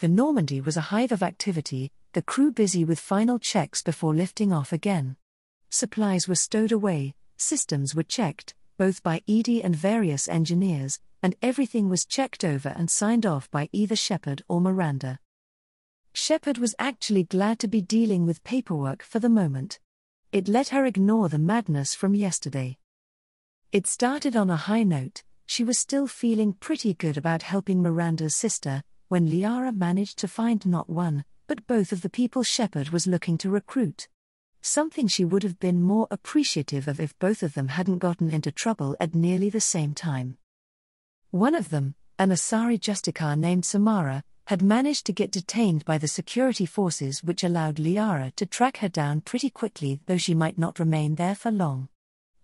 The Normandy was a hive of activity, the crew busy with final checks before lifting off again. Supplies were stowed away, systems were checked, both by Edie and various engineers, and everything was checked over and signed off by either Shepard or Miranda. Shepard was actually glad to be dealing with paperwork for the moment. It let her ignore the madness from yesterday. It started on a high note. She was still feeling pretty good about helping Miranda's sister, when Liara managed to find not one, but both of the people Shepard was looking to recruit. Something she would have been more appreciative of if both of them hadn't gotten into trouble at nearly the same time. One of them, an Asari Justicar named Samara, had managed to get detained by the security forces, which allowed Liara to track her down pretty quickly, though she might not remain there for long.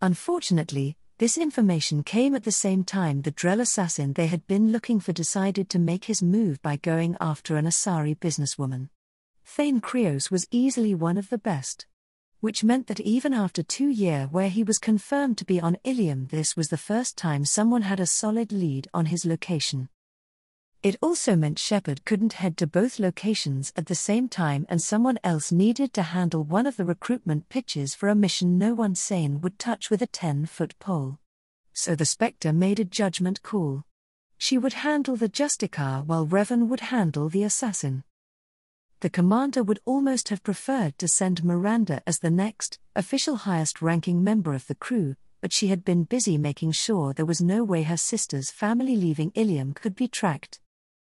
Unfortunately, this information came at the same time the Drell assassin they had been looking for decided to make his move by going after an Asari businesswoman. Thane Krios was easily one of the best. Which meant that even after 2 years where he was confirmed to be on Ilium, this was the first time someone had a solid lead on his location. It also meant Shepard couldn't head to both locations at the same time, and someone else needed to handle one of the recruitment pitches for a mission no one sane would touch with a 10-foot pole. So the Spectre made a judgment call. She would handle the Justicar while Revan would handle the assassin. The commander would almost have preferred to send Miranda as the next, official highest-ranking member of the crew, but she had been busy making sure there was no way her sister's family leaving Ilium could be tracked.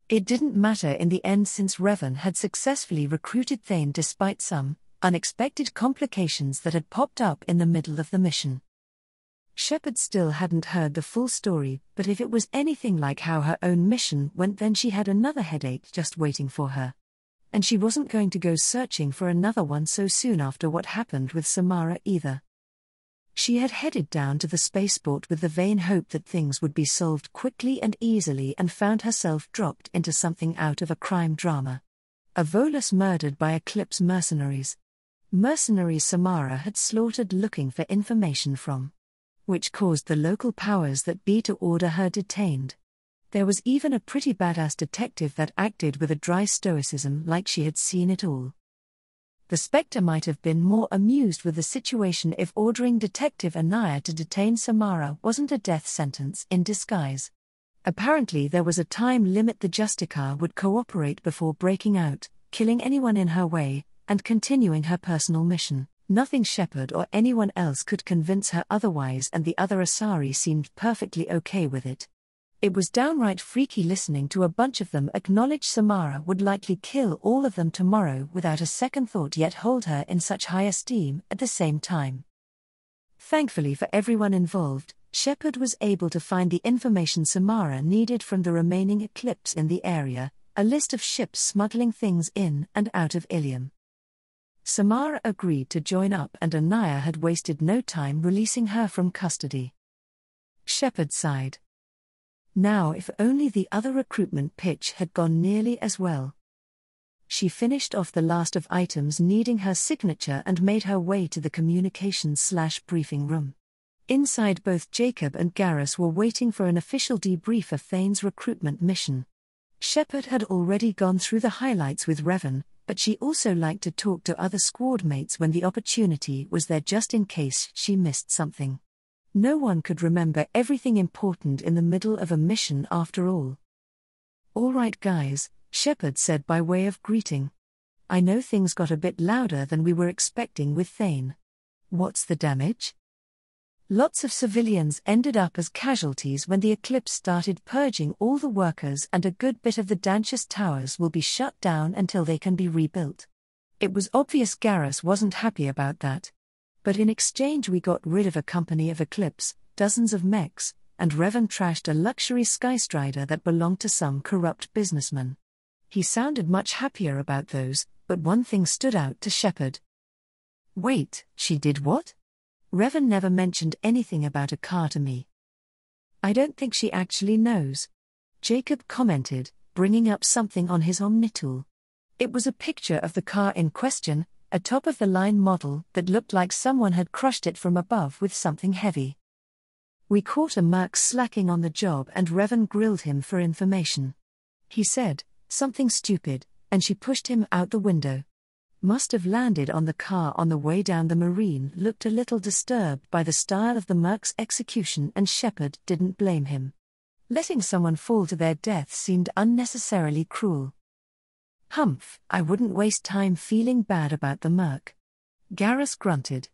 It didn't matter in the end, since Revan had successfully recruited Thane despite some unexpected complications that had popped up in the middle of the mission. Shepard still hadn't heard the full story, but if it was anything like how her own mission went, then she had another headache just waiting for her. And she wasn't going to go searching for another one so soon after what happened with Samara either. She had headed down to the spaceport with the vain hope that things would be solved quickly and easily, and found herself dropped into something out of a crime drama. A Volus murdered by Eclipse mercenaries. Mercenaries Samara had slaughtered looking for information from. Which caused the local powers that be to order her detained. There was even a pretty badass detective that acted with a dry stoicism like she had seen it all. The Spectre might have been more amused with the situation if ordering Detective Anaya to detain Samara wasn't a death sentence in disguise. Apparently there was a time limit the Justicar would cooperate before breaking out, killing anyone in her way, and continuing her personal mission. Nothing Shepard or anyone else could convince her otherwise, and the other Asari seemed perfectly okay with it. It was downright freaky listening to a bunch of them acknowledge Samara would likely kill all of them tomorrow without a second thought, yet hold her in such high esteem at the same time. Thankfully for everyone involved, Shepard was able to find the information Samara needed from the remaining Eclipse in the area, a list of ships smuggling things in and out of Ilium. Samara agreed to join up, and Anaya had wasted no time releasing her from custody. Shepard sighed. Now if only the other recruitment pitch had gone nearly as well. She finished off the last of items needing her signature and made her way to the communications/briefing room. Inside, both Jacob and Garrus were waiting for an official debrief of Thane's recruitment mission. Shepard had already gone through the highlights with Revan, but she also liked to talk to other squad mates when the opportunity was there, just in case she missed something. No one could remember everything important in the middle of a mission after all. "All right guys," Shepard said by way of greeting. "I know things got a bit louder than we were expecting with Thane. What's the damage?" Lots of civilians ended up as casualties when the Eclipse started purging all the workers, and a good bit of the Dantius towers will be shut down until they can be rebuilt. It was obvious Garrus wasn't happy about that. But in exchange we got rid of a company of Eclipse, dozens of mechs, and Revan trashed a luxury Skystrider that belonged to some corrupt businessman. He sounded much happier about those, but one thing stood out to Shepard. "Wait, she did what? Revan never mentioned anything about a car to me." "I don't think she actually knows," Jacob commented, bringing up something on his Omnitool. It was a picture of the car in question, a top-of-the-line model that looked like someone had crushed it from above with something heavy. "We caught a merc slacking on the job and Revan grilled him for information. He said, Something stupid, and she pushed him out the window. Must have landed on the car on the way down. The Marine looked a little disturbed by the style of the Merc's execution, and Shepard didn't blame him. Letting someone fall to their death seemed unnecessarily cruel. Humph, I wouldn't waste time feeling bad about the Merc. Garrus grunted.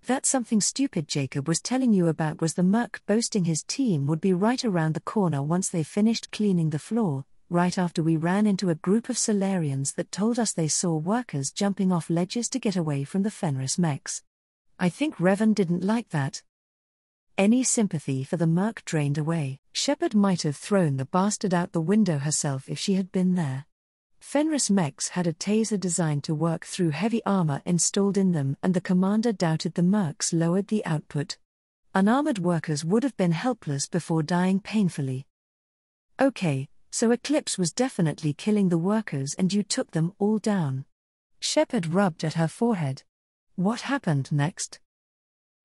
That something stupid Jacob was telling you about was the Merc boasting his team would be right around the corner once they finished cleaning the floor, right after we ran into a group of Solarians that told us they saw workers jumping off ledges to get away from the Fenris mechs. I think Revan didn't like that. Any sympathy for the Merc drained away. Shepard might have thrown the bastard out the window herself if she had been there. Fenris mechs had a taser designed to work through heavy armor installed in them, and the commander doubted the Mercs lowered the output. Unarmored workers would have been helpless before dying painfully. Okay, so Eclipse was definitely killing the workers and you took them all down. Shepard rubbed at her forehead. What happened next?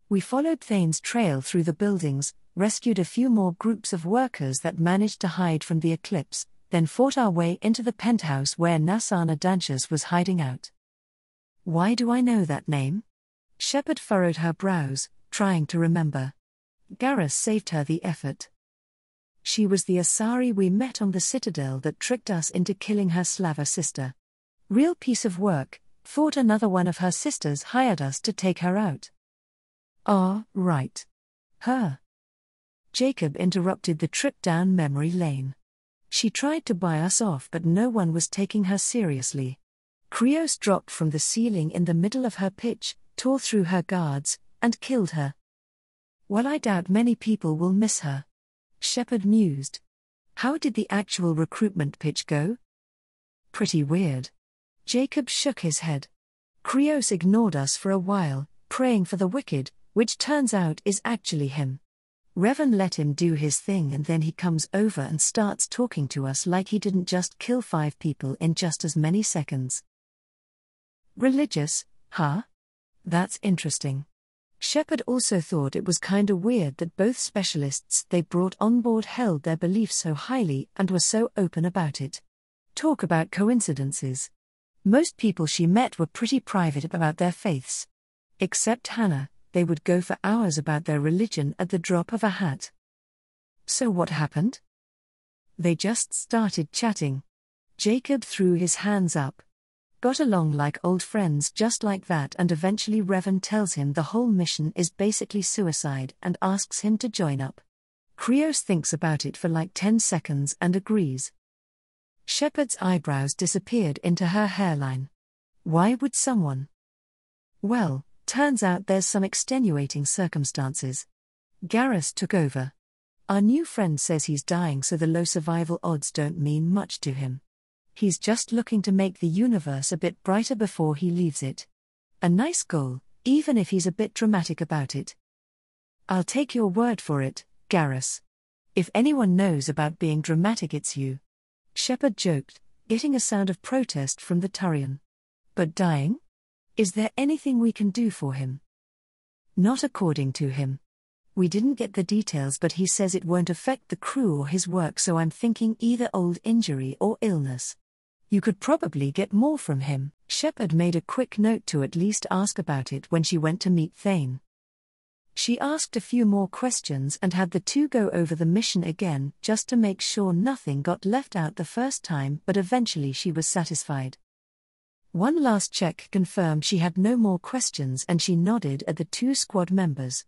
We followed Thane's trail through the buildings, rescued a few more groups of workers that managed to hide from the Eclipse, then fought our way into the penthouse where Nasana Danchas was hiding out. Why do I know that name? Shepard furrowed her brows, trying to remember. Garrus saved her the effort. She was the Asari we met on the Citadel that tricked us into killing her Slava sister. Real piece of work, thought another one of her sisters hired us to take her out. Ah, right. Her. Jacob interrupted the trip down memory lane. She tried to buy us off, but no one was taking her seriously. Krios dropped from the ceiling in the middle of her pitch, tore through her guards, and killed her. Well, I doubt many people will miss her. Shepard mused. How did the actual recruitment pitch go? Pretty weird. Jacob shook his head. Krios ignored us for a while, praying for the wicked, which turns out is actually him. Revan let him do his thing, and then he comes over and starts talking to us like he didn't just kill 5 people in just as many seconds. Religious, huh? That's interesting. Shepard also thought it was kinda weird that both specialists they brought on board held their beliefs so highly and were so open about it. Talk about coincidences. Most people she met were pretty private about their faiths. Except Hannah, they would go for hours about their religion at the drop of a hat. So what happened? They just started chatting. Jacob threw his hands up. Got along like old friends just like that, and eventually Revan tells him the whole mission is basically suicide and asks him to join up. Krios thinks about it for like 10 seconds and agrees. Shepard's eyebrows disappeared into her hairline. Why would someone? Well, turns out there's some extenuating circumstances. Garrus took over. Our new friend says he's dying, so the low survival odds don't mean much to him. He's just looking to make the universe a bit brighter before he leaves it. A nice goal, even if he's a bit dramatic about it. I'll take your word for it, Garrus. If anyone knows about being dramatic, it's you. Shepard joked, getting a sound of protest from the Turian. But dying? Is there anything we can do for him? Not according to him. We didn't get the details, but he says it won't affect the crew or his work, so I'm thinking either old injury or illness. You could probably get more from him. Shepard made a quick note to at least ask about it when she went to meet Thane. She asked a few more questions and had the two go over the mission again just to make sure nothing got left out the first time, but eventually she was satisfied. One last check confirmed she had no more questions, and she nodded at the 2 squad members.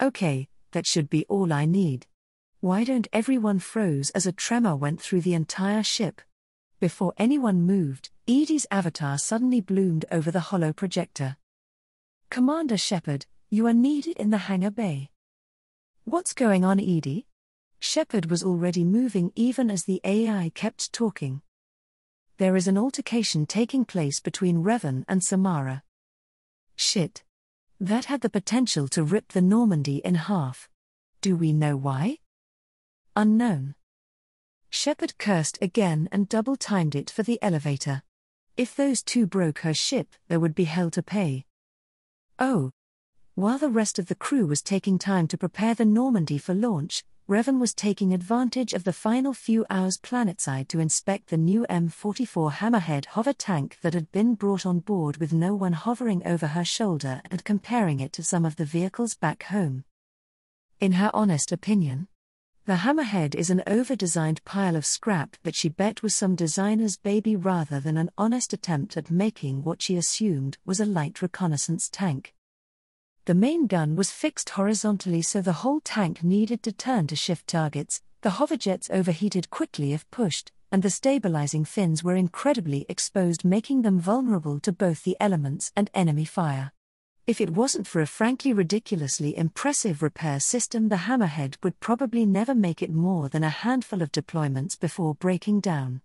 Okay, that should be all I need. Why don't everyone froze as a tremor went through the entire ship? Before anyone moved, Edie's avatar suddenly bloomed over the hollow projector. Commander Shepard, you are needed in the hangar bay. What's going on, Edie? Shepard was already moving even as the AI kept talking. There is an altercation taking place between Revan and Samara. Shit. That had the potential to rip the Normandy in half. Do we know why? Unknown. Shepard cursed again and double-timed it for the elevator. If those two broke her ship, there would be hell to pay. Oh. While the rest of the crew was taking time to prepare the Normandy for launch, Revan was taking advantage of the final few hours planetside to inspect the new M44 Hammerhead hover tank that had been brought on board with no one hovering over her shoulder and comparing it to some of the vehicles back home. In her honest opinion, the Hammerhead is an over-designed pile of scrap that she bet was some designer's baby rather than an honest attempt at making what she assumed was a light reconnaissance tank. The main gun was fixed horizontally so the whole tank needed to turn to shift targets, the hoverjets overheated quickly if pushed, and the stabilizing fins were incredibly exposed, making them vulnerable to both the elements and enemy fire. If it wasn't for a frankly ridiculously impressive repair system, the Hammerhead would probably never make it more than a handful of deployments before breaking down.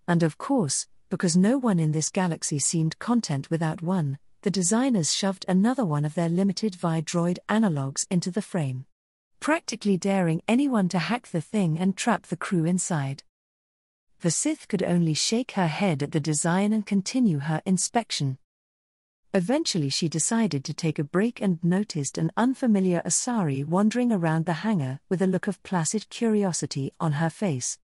And of course, because no one in this galaxy seemed content without one, the designers shoved another one of their limited Vidroid analogs into the frame, practically daring anyone to hack the thing and trap the crew inside. The Sith could only shake her head at the design and continue her inspection. Eventually she decided to take a break and noticed an unfamiliar Asari wandering around the hangar with a look of placid curiosity on her face.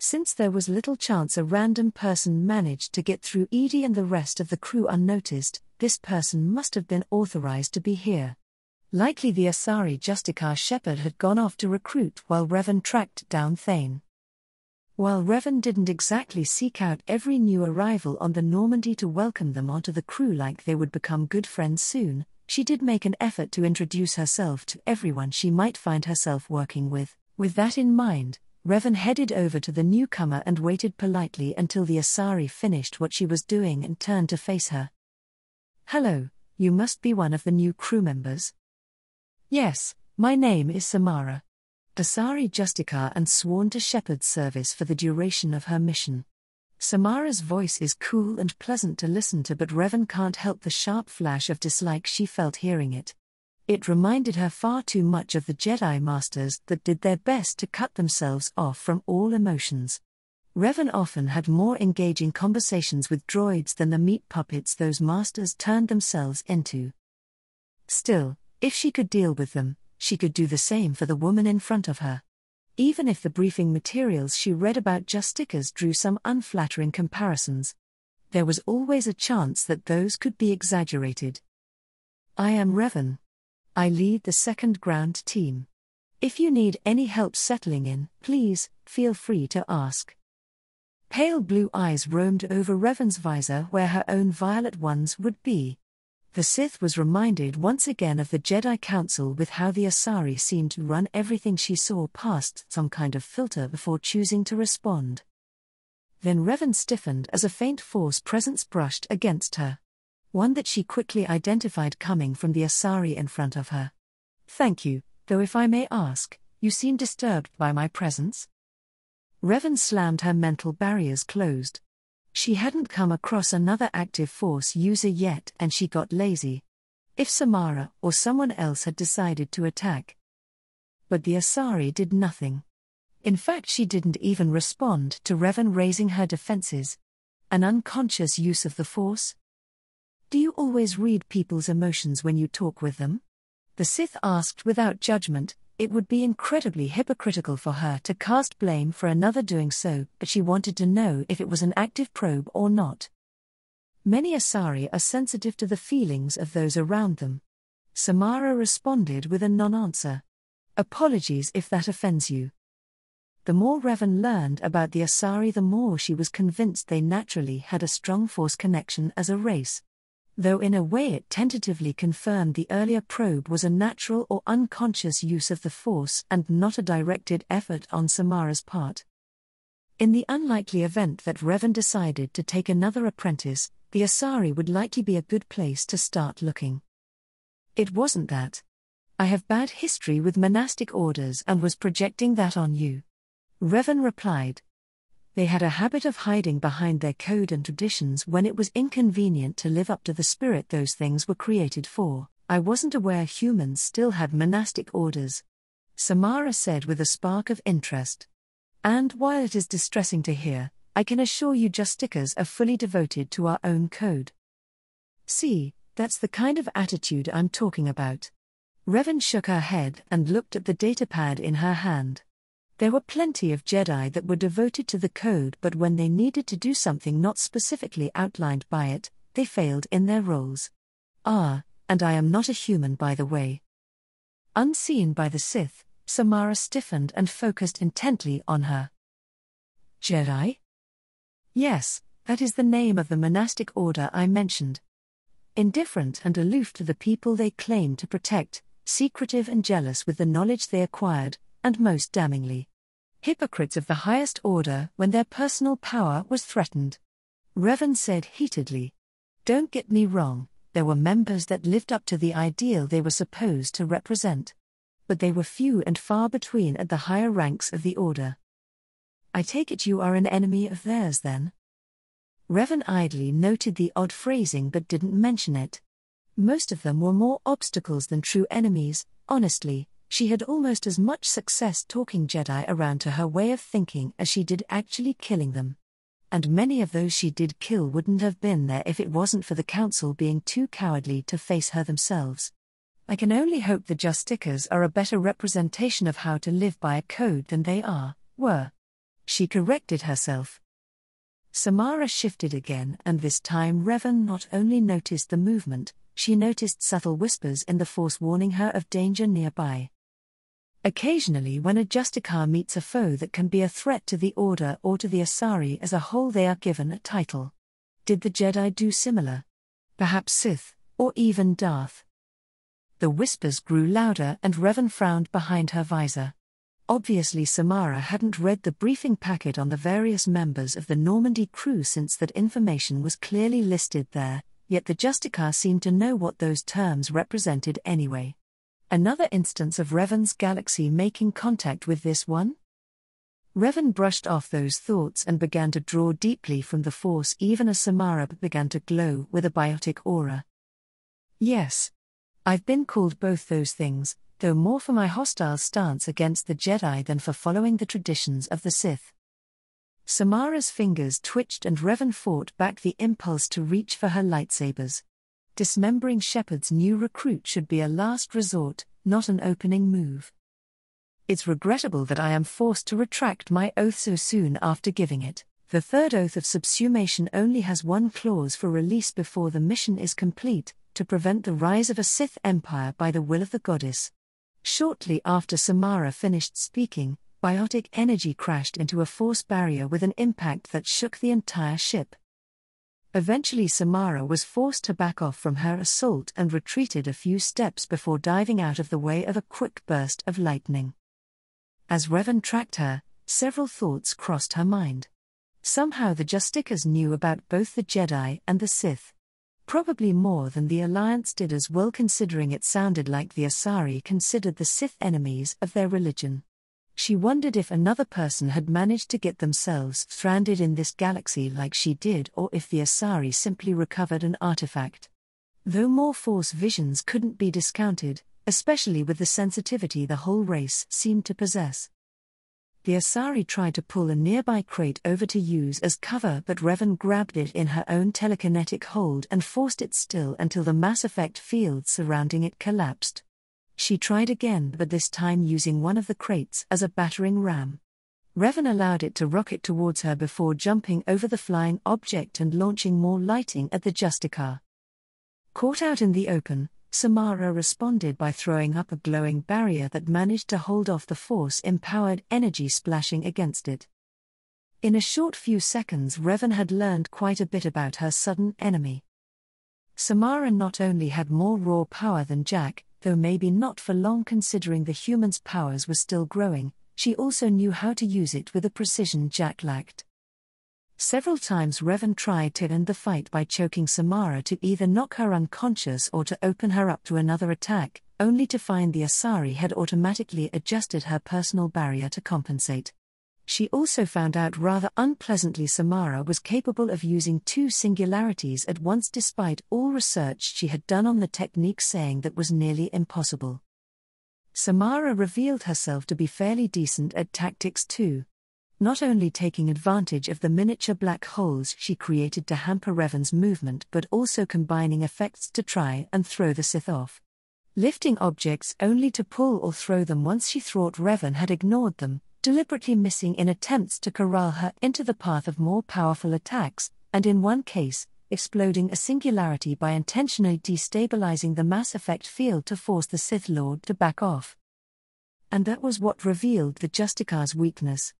Since there was little chance a random person managed to get through Edie and the rest of the crew unnoticed, this person must have been authorized to be here. Likely the Asari Justicar Shepard had gone off to recruit while Revan tracked down Thane. While Revan didn't exactly seek out every new arrival on the Normandy to welcome them onto the crew like they would become good friends soon, she did make an effort to introduce herself to everyone she might find herself working with. With that in mind, Revan headed over to the newcomer and waited politely until the Asari finished what she was doing and turned to face her. "Hello, you must be one of the new crew members." "Yes, my name is Samara." Asari Justicar and sworn to Shepard's service for the duration of her mission. Samara's voice is cool and pleasant to listen to, but Revan can't help the sharp flash of dislike she felt hearing it. It reminded her far too much of the Jedi Masters that did their best to cut themselves off from all emotions. Revan often had more engaging conversations with droids than the meat puppets those masters turned themselves into. Still, if she could deal with them, she could do the same for the woman in front of her. Even if the briefing materials she read about Justicas drew some unflattering comparisons, there was always a chance that those could be exaggerated. "I am Revan. I lead the second ground team. If you need any help settling in, please, feel free to ask." Pale blue eyes roamed over Revan's visor where her own violet ones would be. The Sith was reminded once again of the Jedi Council with how the Asari seemed to run everything she saw past some kind of filter before choosing to respond. Then Revan stiffened as a faint Force presence brushed against her. One that she quickly identified coming from the Asari in front of her. "Thank you, though if I may ask, you seem disturbed by my presence?" Revan slammed her mental barriers closed. She hadn't come across another active Force user yet and she got lazy. If Samara or someone else had decided to attack. But the Asari did nothing. In fact, she didn't even respond to Revan raising her defenses. An unconscious use of the Force? "Do you always read people's emotions when you talk with them?" The Sith asked without judgment. It would be incredibly hypocritical for her to cast blame for another doing so, but she wanted to know if it was an active probe or not. Many Asari are sensitive to the feelings of those around them. Samara responded with a non-answer. "Apologies if that offends you." The more Revan learned about the Asari, the more she was convinced they naturally had a strong Force connection as a race. Though in a way it tentatively confirmed the earlier probe was a natural or unconscious use of the Force and not a directed effort on Samara's part. In the unlikely event that Revan decided to take another apprentice, the Asari would likely be a good place to start looking. "It wasn't that. I have bad history with monastic orders and was projecting that on you," Revan replied. They had a habit of hiding behind their code and traditions when it was inconvenient to live up to the spirit those things were created for. "I wasn't aware humans still had monastic orders," Samara said with a spark of interest. "And while it is distressing to hear, I can assure you Justicas are fully devoted to our own code." "See, that's the kind of attitude I'm talking about." Revan shook her head and looked at the datapad in her hand. There were plenty of Jedi that were devoted to the code, but when they needed to do something not specifically outlined by it, they failed in their roles. And I am not a human, by the way. Unseen by the Sith, Samara stiffened and focused intently on her. Jedi? Yes, that is the name of the monastic order I mentioned. Indifferent and aloof to the people they claim to protect, secretive and jealous with the knowledge they acquired, and most damningly, hypocrites of the highest order when their personal power was threatened. Revan said heatedly. Don't get me wrong, there were members that lived up to the ideal they were supposed to represent. But they were few and far between at the higher ranks of the order. I take it you are an enemy of theirs then? Revan idly noted the odd phrasing but didn't mention it. Most of them were more obstacles than true enemies. Honestly, she had almost as much success talking Jedi around to her way of thinking as she did actually killing them. And many of those she did kill wouldn't have been there if it wasn't for the Council being too cowardly to face her themselves. I can only hope the Justicars are a better representation of how to live by a code than they were. She corrected herself. Samara shifted again, and this time Revan not only noticed the movement, she noticed subtle whispers in the Force warning her of danger nearby. Occasionally, when a Justicar meets a foe that can be a threat to the Order or to the Asari as a whole, they are given a title. Did the Jedi do similar? Perhaps Sith, or even Darth? The whispers grew louder and Revan frowned behind her visor. Obviously Samara hadn't read the briefing packet on the various members of the Normandy crew, since that information was clearly listed there, yet the Justicar seemed to know what those terms represented anyway. Another instance of Revan's galaxy making contact with this one? Revan brushed off those thoughts and began to draw deeply from the Force, even as Samara began to glow with a biotic aura. Yes. I've been called both those things, though more for my hostile stance against the Jedi than for following the traditions of the Sith. Samara's fingers twitched and Revan fought back the impulse to reach for her lightsabers. Dismembering Shepard's new recruit should be a last resort, not an opening move. It's regrettable that I am forced to retract my oath so soon after giving it. The third oath of subsumation only has one clause for release before the mission is complete, to prevent the rise of a Sith Empire by the will of the goddess. Shortly after Samara finished speaking, biotic energy crashed into a Force barrier with an impact that shook the entire ship. Eventually Samara was forced to back off from her assault and retreated a few steps before diving out of the way of a quick burst of lightning. As Revan tracked her, several thoughts crossed her mind. Somehow the Justicars knew about both the Jedi and the Sith. Probably more than the Alliance did as well, considering it sounded like the Asari considered the Sith enemies of their religion. She wondered if another person had managed to get themselves stranded in this galaxy like she did, or if the Asari simply recovered an artifact. Though more Force visions couldn't be discounted, especially with the sensitivity the whole race seemed to possess. The Asari tried to pull a nearby crate over to use as cover, but Revan grabbed it in her own telekinetic hold and forced it still until the mass effect field surrounding it collapsed. She tried again, but this time using one of the crates as a battering ram. Revan allowed it to rocket towards her before jumping over the flying object and launching more lighting at the Justicar. Caught out in the open, Samara responded by throwing up a glowing barrier that managed to hold off the Force-empowered energy splashing against it. In a short few seconds Revan had learned quite a bit about her sudden enemy. Samara not only had more raw power than Jack, though maybe not for long considering the human's powers were still growing, she also knew how to use it with a precision Jack lacked. Several times Revan tried to end the fight by choking Samara to either knock her unconscious or to open her up to another attack, only to find the Asari had automatically adjusted her personal barrier to compensate. She also found out rather unpleasantly Samara was capable of using two singularities at once, despite all research she had done on the technique saying that was nearly impossible. Samara revealed herself to be fairly decent at tactics too. Not only taking advantage of the miniature black holes she created to hamper Revan's movement, but also combining effects to try and throw the Sith off. lifting objects only to pull or throw them once she thought Revan had ignored them, deliberately missing in attempts to corral her into the path of more powerful attacks, and in one case, exploding a singularity by intentionally destabilizing the mass effect field to force the Sith Lord to back off. And that was what revealed the Justicar's weakness.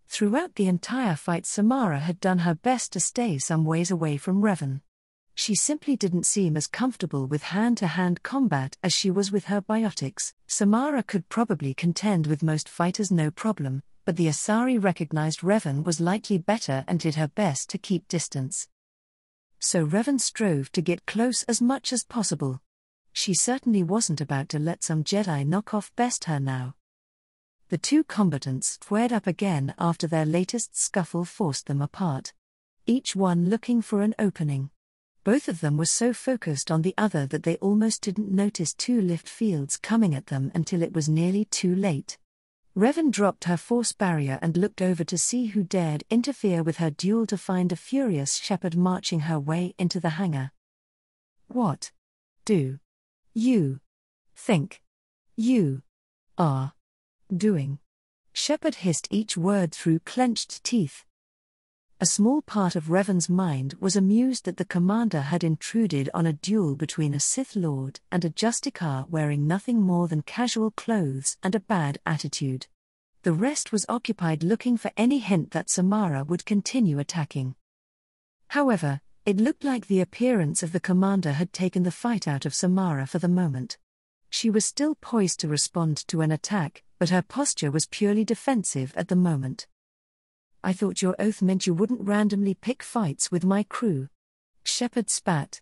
Throughout the entire fight, Samara had done her best to stay some ways away from Revan. She simply didn't seem as comfortable with hand-to-hand combat as she was with her biotics. Samara could probably contend with most fighters no problem, but the Asari recognized Revan was likely better and did her best to keep distance. So Revan strove to get close as much as possible. She certainly wasn't about to let some Jedi knockoff best her now. The two combatants squared up again after their latest scuffle forced them apart. Each one looking for an opening. Both of them were so focused on the other that they almost didn't notice two lift fields coming at them until it was nearly too late. Revan dropped her force barrier and looked over to see who dared interfere with her duel, to find a furious Shepard marching her way into the hangar. "What do you think you are doing?" Shepard hissed each word through clenched teeth. A small part of Revan's mind was amused that the commander had intruded on a duel between a Sith Lord and a Justicar wearing nothing more than casual clothes and a bad attitude. The rest was occupied looking for any hint that Samara would continue attacking. However, it looked like the appearance of the commander had taken the fight out of Samara for the moment. She was still poised to respond to an attack, but her posture was purely defensive at the moment. "I thought your oath meant you wouldn't randomly pick fights with my crew." Shepard spat.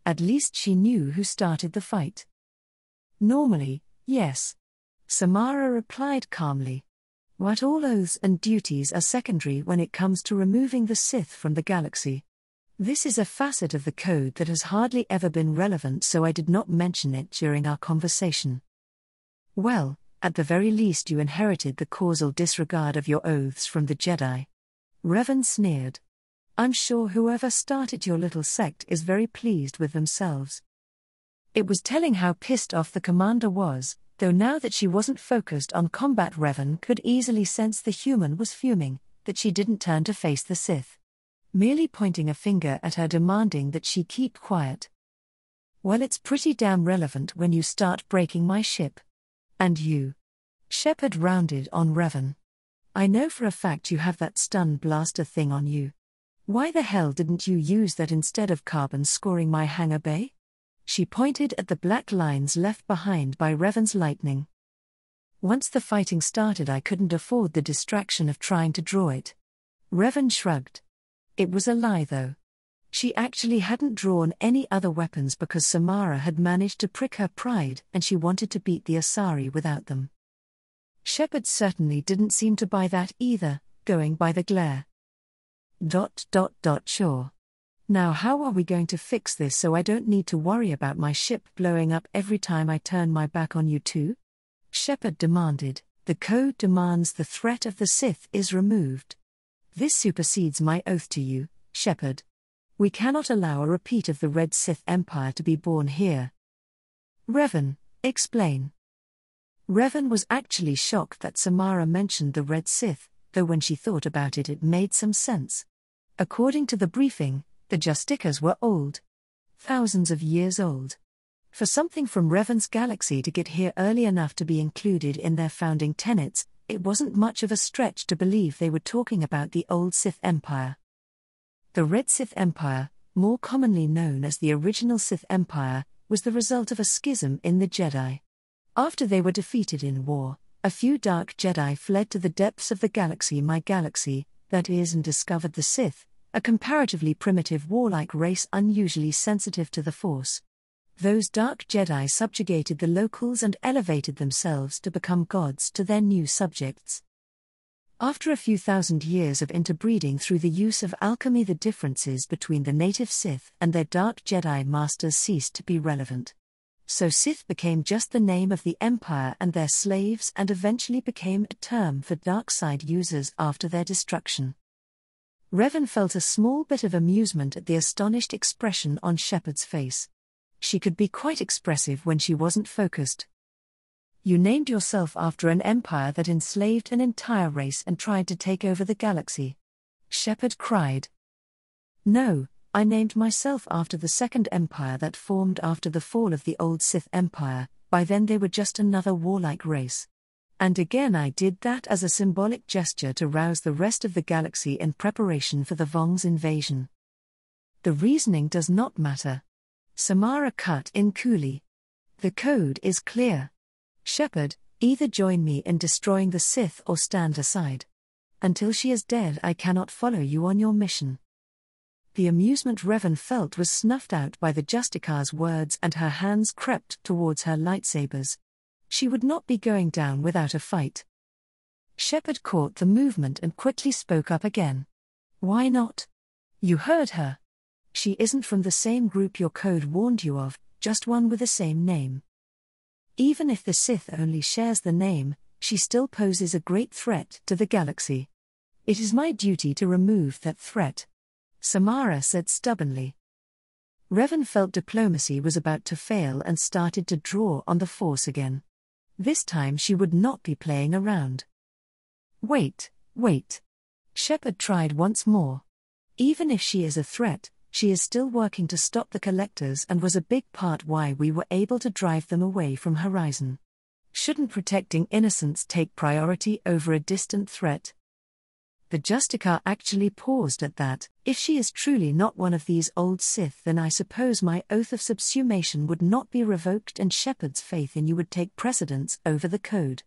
At least she knew who started the fight. "Normally, yes," Samara replied calmly. "But all oaths and duties are secondary when it comes to removing the Sith from the galaxy. This is a facet of the code that has hardly ever been relevant, so I did not mention it during our conversation." "Well, at the very least you inherited the causal disregard of your oaths from the Jedi." Revan sneered. "I'm sure whoever started your little sect is very pleased with themselves." It was telling how pissed off the commander was, though now that she wasn't focused on combat, Revan could easily sense the human was fuming, that she didn't turn to face the Sith. Merely pointing a finger at her, demanding that she keep quiet. "Well, it's pretty damn relevant when you start breaking my ship. And you." Shepard rounded on Revan. "I know for a fact you have that stun blaster thing on you. Why the hell didn't you use that instead of carbon scoring my hangar bay?" She pointed at the black lines left behind by Revan's lightning. "Once the fighting started, I couldn't afford the distraction of trying to draw it." Revan shrugged. It was a lie though. She actually hadn't drawn any other weapons because Samara had managed to prick her pride and she wanted to beat the Asari without them. Shepard certainly didn't seem to buy that either, going by the glare. Sure. Now how are we going to fix this so I don't need to worry about my ship blowing up every time I turn my back on you two?" Shepard demanded. "The code demands the threat of the Sith is removed. This supersedes my oath to you, Shepard. We cannot allow a repeat of the Red Sith Empire to be born here." "Revan, explain." Revan was actually shocked that Samara mentioned the Red Sith, though when she thought about it, it made some sense. According to the briefing, the Justicars were old. Thousands of years old. For something from Revan's galaxy to get here early enough to be included in their founding tenets, it wasn't much of a stretch to believe they were talking about the old Sith Empire. The Red Sith Empire, more commonly known as the original Sith Empire, was the result of a schism in the Jedi. After they were defeated in war, a few dark Jedi fled to the depths of the galaxy, my galaxy, that is, and discovered the Sith, a comparatively primitive warlike race unusually sensitive to the Force. Those dark Jedi subjugated the locals and elevated themselves to become gods to their new subjects. After a few thousand years of interbreeding through the use of alchemy, the differences between the native Sith and their dark Jedi masters ceased to be relevant. So Sith became just the name of the Empire and their slaves, and eventually became a term for dark side users after their destruction. Revan felt a small bit of amusement at the astonished expression on Shepard's face. She could be quite expressive when she wasn't focused. You named yourself after an empire that enslaved an entire race and tried to take over the galaxy. Shepard cried. No, I named myself after the Second Empire that formed after the fall of the old Sith Empire. By then they were just another warlike race. And again I did that as a symbolic gesture to rouse the rest of the galaxy in preparation for the Vong's invasion. The reasoning does not matter. Samara cut in coolly. The code is clear. Shepard, either join me in destroying the Sith or stand aside. Until she is dead, I cannot follow you on your mission. The amusement Revan felt was snuffed out by the Justicar's words, and her hands crept towards her lightsabers. She would not be going down without a fight. Shepard caught the movement and quickly spoke up again. Why not? You heard her. She isn't from the same group your code warned you of, just one with the same name. Even if the Sith only shares the name, she still poses a great threat to the galaxy. It is my duty to remove that threat, Samara said stubbornly. Revan felt diplomacy was about to fail and started to draw on the Force again. This time she would not be playing around. Wait. Shepard tried once more. Even if she is a threat, she is still working to stop the Collectors and was a big part why we were able to drive them away from Horizon. Shouldn't protecting innocents take priority over a distant threat? The Justicar actually paused at that. If she is truly not one of these old Sith, then I suppose my oath of subsumation would not be revoked and Shepard's faith in you would take precedence over the code.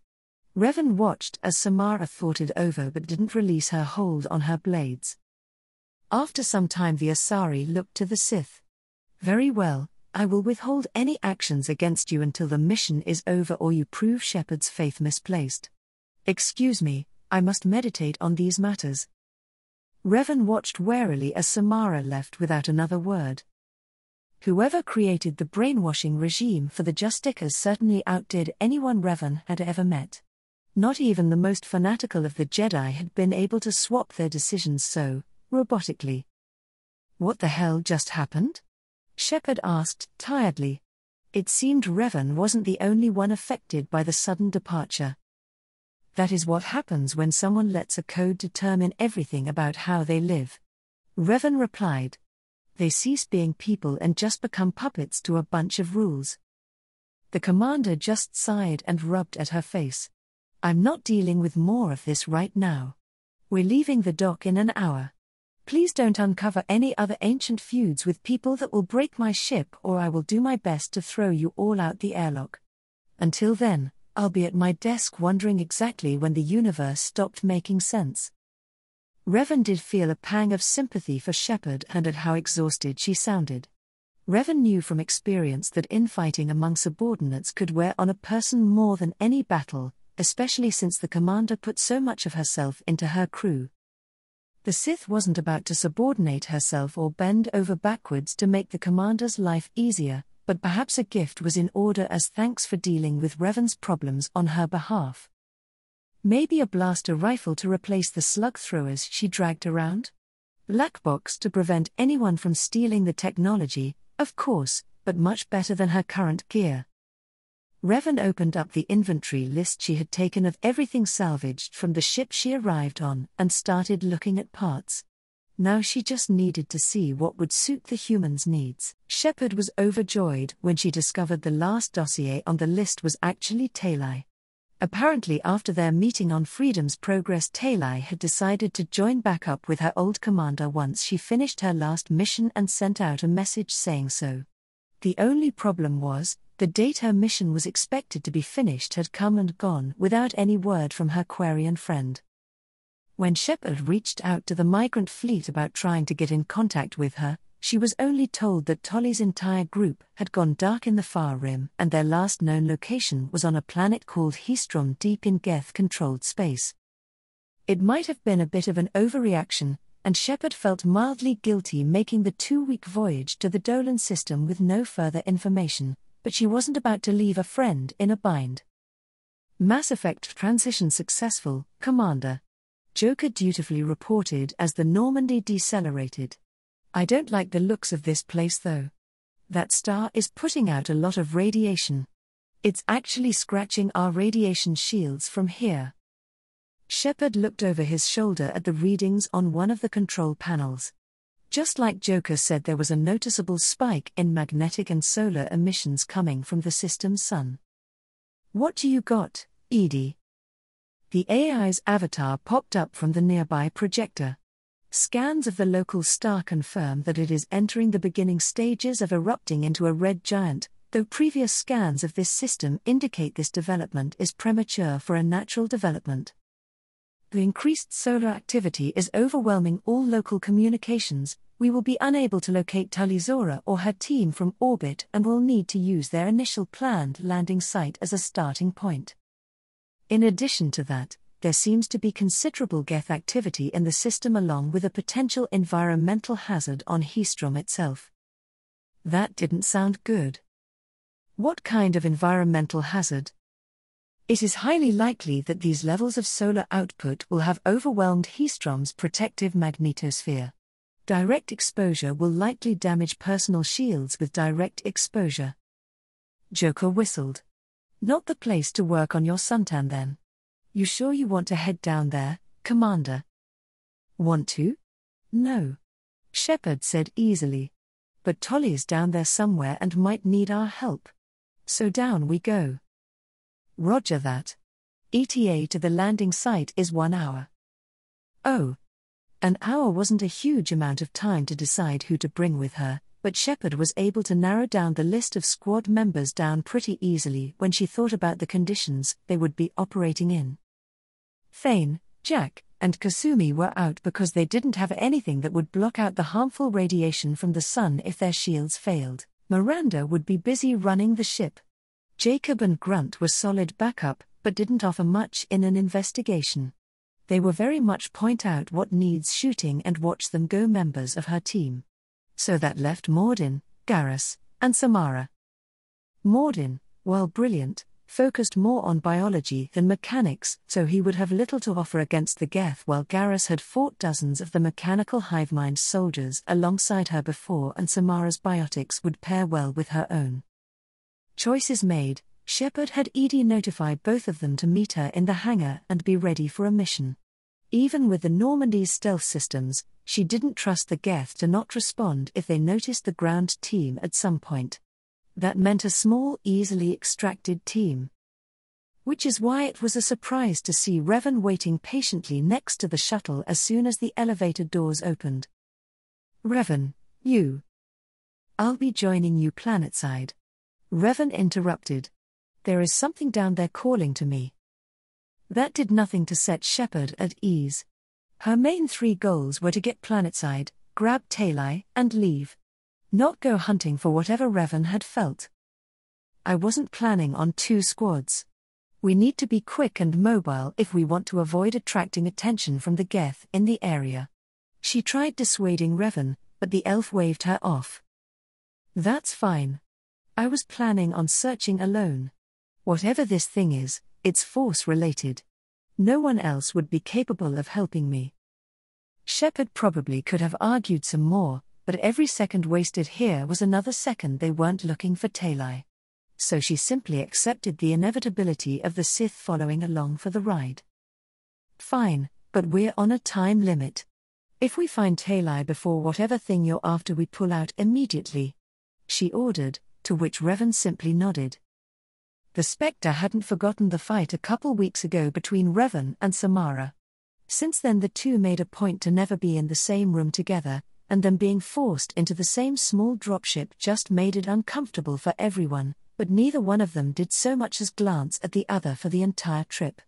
Revan watched as Samara thought it over but didn't release her hold on her blades. After some time the Asari looked to the Sith. Very well, I will withhold any actions against you until the mission is over or you prove Shepard's faith misplaced. Excuse me, I must meditate on these matters. Revan watched warily as Samara left without another word. Whoever created the brainwashing regime for the Justicars certainly outdid anyone Revan had ever met. Not even the most fanatical of the Jedi had been able to swap their decisions so robotically. What the hell just happened? Shepard asked tiredly. It seemed Revan wasn't the only one affected by the sudden departure. That is what happens when someone lets a code determine everything about how they live. Revan replied. They cease being people and just become puppets to a bunch of rules. The commander just sighed and rubbed at her face. I'm not dealing with more of this right now. We're leaving the dock in an hour. Please don't uncover any other ancient feuds with people that will break my ship, or I will do my best to throw you all out the airlock. Until then, I'll be at my desk wondering exactly when the universe stopped making sense. Revan did feel a pang of sympathy for Shepard and at how exhausted she sounded. Revan knew from experience that infighting among subordinates could wear on a person more than any battle, especially since the commander put so much of herself into her crew. The Sith wasn't about to subordinate herself or bend over backwards to make the commander's life easier, but perhaps a gift was in order as thanks for dealing with Revan's problems on her behalf. Maybe a blaster rifle to replace the slug throwers she dragged around? Black box to prevent anyone from stealing the technology, of course, but much better than her current gear. Revan opened up the inventory list she had taken of everything salvaged from the ship she arrived on and started looking at parts. Now she just needed to see what would suit the humans' needs. Shepard was overjoyed when she discovered the last dossier on the list was actually Talai. Apparently after their meeting on Freedom's Progress, Talai had decided to join back up with her old commander once she finished her last mission and sent out a message saying so. The only problem was, the date her mission was expected to be finished had come and gone without any word from her Quarian friend. When Shepard reached out to the migrant fleet about trying to get in contact with her, she was only told that Tolly's entire group had gone dark in the Far Rim and their last known location was on a planet called Hestrom deep in Geth-controlled space. It might have been a bit of an overreaction, and Shepard felt mildly guilty making the 2-week voyage to the Dolan system with no further information, but she wasn't about to leave a friend in a bind. Mass Effect transition successful, Commander. Joker dutifully reported as the Normandy decelerated. I don't like the looks of this place though. That star is putting out a lot of radiation. It's actually scratching our radiation shields from here. Shepard looked over his shoulder at the readings on one of the control panels. Just like Joker said, there was a noticeable spike in magnetic and solar emissions coming from the system's sun. "What do you got, Edie?" The AI's avatar popped up from the nearby projector. Scans of the local star confirm that it is entering the beginning stages of erupting into a red giant, though previous scans of this system indicate this development is premature for a natural development. The increased solar activity is overwhelming all local communications. We will be unable to locate Talizora or her team from orbit and will need to use their initial planned landing site as a starting point. In addition to that, there seems to be considerable Geth activity in the system along with a potential environmental hazard on Hestrom itself. That didn't sound good. What kind of environmental hazard? It is highly likely that these levels of solar output will have overwhelmed Hestrom's protective magnetosphere. Direct exposure will likely damage personal shields with direct exposure. Joker whistled. Not the place to work on your suntan then. You sure you want to head down there, Commander? Want to? No. Shepard said easily. But Tolly's down there somewhere and might need our help. So down we go. Roger that. ETA to the landing site is 1 hour. Oh. An hour wasn't a huge amount of time to decide who to bring with her, but Shepard was able to narrow down the list of squad members down pretty easily when she thought about the conditions they would be operating in. Thane, Jack, and Kasumi were out because they didn't have anything that would block out the harmful radiation from the sun if their shields failed. Miranda would be busy running the ship. Jacob and Grunt were solid backup, but didn't offer much in an investigation. They were very much point out what needs shooting and watch them go members of her team. So that left Mordin, Garrus, and Samara. Mordin, while brilliant, focused more on biology than mechanics, so he would have little to offer against the Geth, while Garrus had fought dozens of the mechanical hive-mind soldiers alongside her before, and Samara's biotics would pair well with her own. Choices made, Shepard had Edie notify both of them to meet her in the hangar and be ready for a mission. Even with the Normandy's stealth systems, she didn't trust the Geth to not respond if they noticed the ground team at some point. That meant a small, easily extracted team. Which is why it was a surprise to see Revan waiting patiently next to the shuttle as soon as the elevator doors opened. "Revan, you." "I'll be joining you planetside." Revan interrupted. "There is something down there calling to me." That did nothing to set Shepard at ease. Her main 3 goals were to get planetside, grab Talai, and leave. Not go hunting for whatever Revan had felt. "I wasn't planning on 2 squads. We need to be quick and mobile if we want to avoid attracting attention from the Geth in the area." She tried dissuading Revan, but the elf waved her off. "That's fine. I was planning on searching alone. Whatever this thing is, it's Force-related. No one else would be capable of helping me." Shepard probably could have argued some more, but every second wasted here was another second they weren't looking for Talai. So she simply accepted the inevitability of the Sith following along for the ride. "Fine, but we're on a time limit. If we find Talai before whatever thing you're after, we pull out immediately," she ordered, to which Revan simply nodded. The Spectre hadn't forgotten the fight a couple weeks ago between Revan and Samara. Since then the two made a point to never be in the same room together, and them being forced into the same small dropship just made it uncomfortable for everyone, but neither one of them did so much as glance at the other for the entire trip.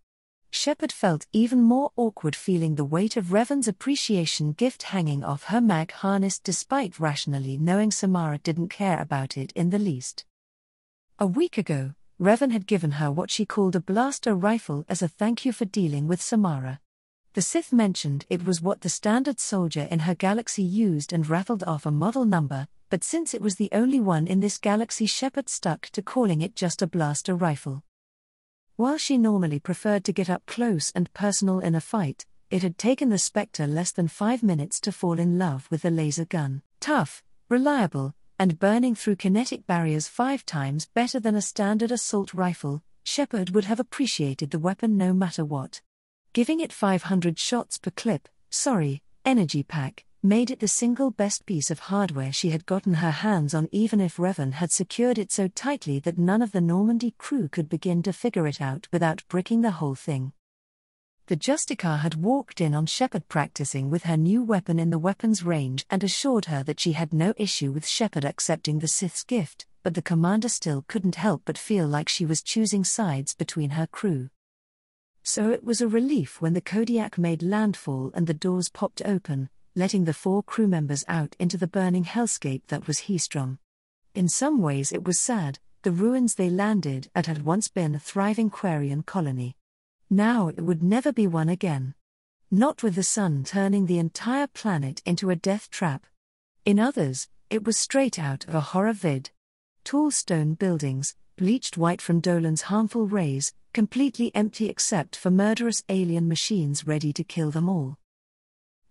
Shepard felt even more awkward feeling the weight of Revan's appreciation gift hanging off her mag harness despite rationally knowing Samara didn't care about it in the least. A week ago, Revan had given her what she called a blaster rifle as a thank you for dealing with Samara. The Sith mentioned it was what the standard soldier in her galaxy used and rattled off a model number, but since it was the only one in this galaxy, Shepard stuck to calling it just a blaster rifle. While she normally preferred to get up close and personal in a fight, it had taken the Spectre less than 5 minutes to fall in love with the laser gun. Tough, reliable, and burning through kinetic barriers 5 times better than a standard assault rifle, Shepard would have appreciated the weapon no matter what. Giving it 500 shots per clip, energy pack, made it the single best piece of hardware she had gotten her hands on, even if Revan had secured it so tightly that none of the Normandy crew could begin to figure it out without bricking the whole thing. The Justicar had walked in on Shepard practicing with her new weapon in the weapons range and assured her that she had no issue with Shepard accepting the Sith's gift, but the commander still couldn't help but feel like she was choosing sides between her crew. So it was a relief when the Kodiak made landfall and the doors popped open, letting the 4 crew members out into the burning hellscape that was Heastrom. In some ways it was sad. The ruins they landed at had once been a thriving Quarian colony. Now it would never be one again. Not with the sun turning the entire planet into a death trap. In others, it was straight out of a horror vid. Tall stone buildings, bleached white from Dolan's harmful rays, completely empty except for murderous alien machines ready to kill them all.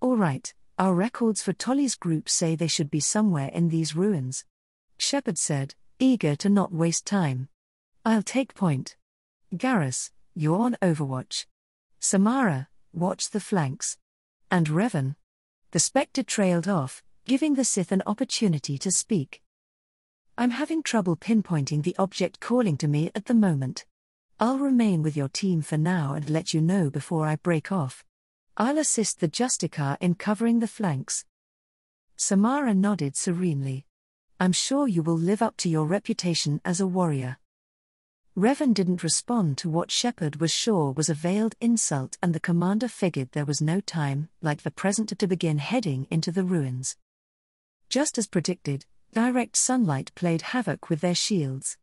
All right, our records for Tolly's group say they should be somewhere in these ruins. Shepard said, eager to not waste time. I'll take point. Garrus, you're on Overwatch. Samara, watch the flanks. And Revan. The Spectre trailed off, giving the Sith an opportunity to speak. I'm having trouble pinpointing the object calling to me at the moment. I'll remain with your team for now and let you know before I break off. I'll assist the Justicar in covering the flanks. Samara nodded serenely. I'm sure you will live up to your reputation as a warrior. Revan didn't respond to what Shepard was sure was a veiled insult, and the commander figured there was no time like the present to begin heading into the ruins. Just as predicted, direct sunlight played havoc with their shields.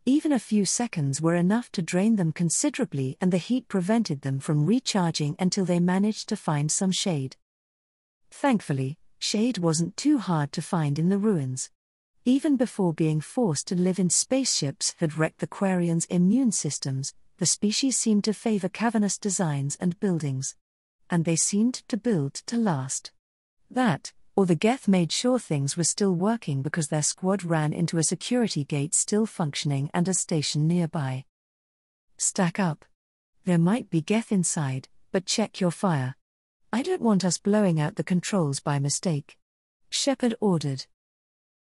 Even a few seconds were enough to drain them considerably, and the heat prevented them from recharging until they managed to find some shade. Thankfully, shade wasn't too hard to find in the ruins. Even before being forced to live in spaceships had wrecked the Quarians' immune systems, the species seemed to favor cavernous designs and buildings. And they seemed to build to last. That, or the Geth made sure things were still working because their squad ran into a security gate still functioning and a station nearby. Stack up. There might be Geth inside, but check your fire. I don't want us blowing out the controls by mistake. Shepard ordered.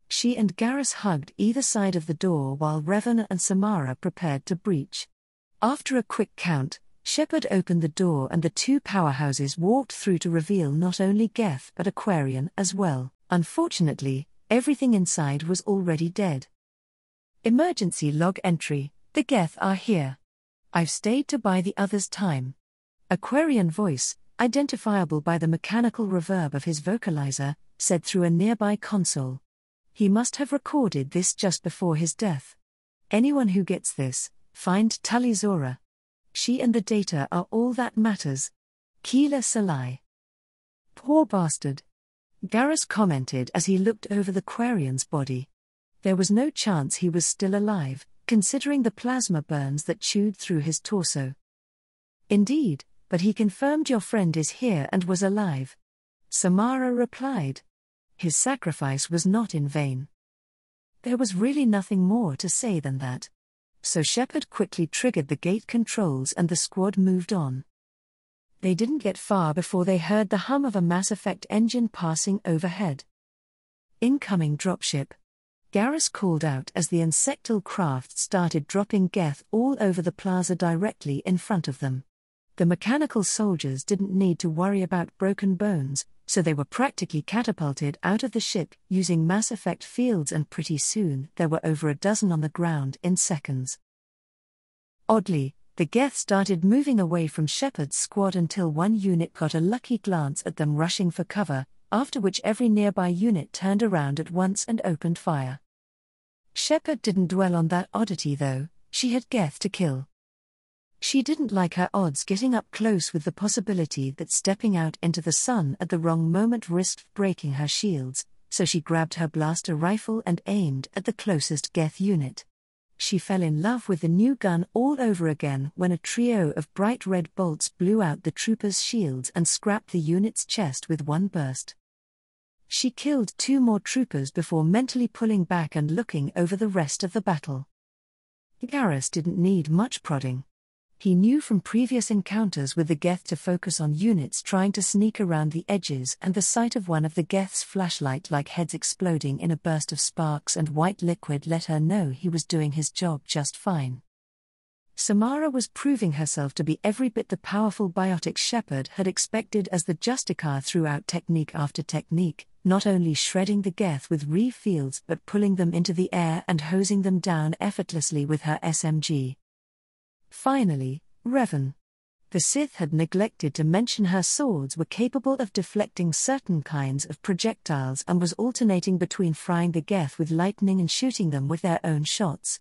She and Garrus hugged either side of the door while Revan and Samara prepared to breach. After a quick count, Shepard opened the door and the 2 powerhouses walked through to reveal not only Geth but Aquarian as well. Unfortunately, everything inside was already dead. Emergency log entry: the Geth are here. I've stayed to buy the others time. Aquarian voice, identifiable by the mechanical reverb of his vocalizer, said through a nearby console. He must have recorded this just before his death. Anyone who gets this, find Tully Zora. She and the data are all that matters. Keela Salai. Poor bastard. Garrus commented as he looked over the Quarian's body. There was no chance he was still alive, considering the plasma burns that chewed through his torso. Indeed, but he confirmed your friend is here and was alive. Samara replied. His sacrifice was not in vain. There was really nothing more to say than that. So Shepard quickly triggered the gate controls and the squad moved on. They didn't get far before they heard the hum of a Mass Effect engine passing overhead. Incoming dropship. Garrus called out as the insectal craft started dropping Geth all over the plaza directly in front of them. The mechanical soldiers didn't need to worry about broken bones, so they were practically catapulted out of the ship using Mass Effect fields, and pretty soon there were over a dozen on the ground in seconds. Oddly, the Geth started moving away from Shepard's squad until one unit got a lucky glance at them rushing for cover, after which every nearby unit turned around at once and opened fire. Shepard didn't dwell on that oddity though. She had Geth to kill. She didn't like her odds getting up close with the possibility that stepping out into the sun at the wrong moment risked breaking her shields, so she grabbed her blaster rifle and aimed at the closest Geth unit. She fell in love with the new gun all over again when a trio of bright red bolts blew out the trooper's shields and scrapped the unit's chest with one burst. She killed 2 more troopers before mentally pulling back and looking over the rest of the battle. Garrus didn't need much prodding. He knew from previous encounters with the Geth to focus on units trying to sneak around the edges, and the sight of one of the Geth's flashlight-like heads exploding in a burst of sparks and white liquid let her know he was doing his job just fine. Samara was proving herself to be every bit the powerful biotic Shepard had expected as the Justicar threw out technique after technique, not only shredding the Geth with re-fields but pulling them into the air and hosing them down effortlessly with her SMG. Finally, Revan. The Sith had neglected to mention her swords were capable of deflecting certain kinds of projectiles and was alternating between frying the Geth with lightning and shooting them with their own shots.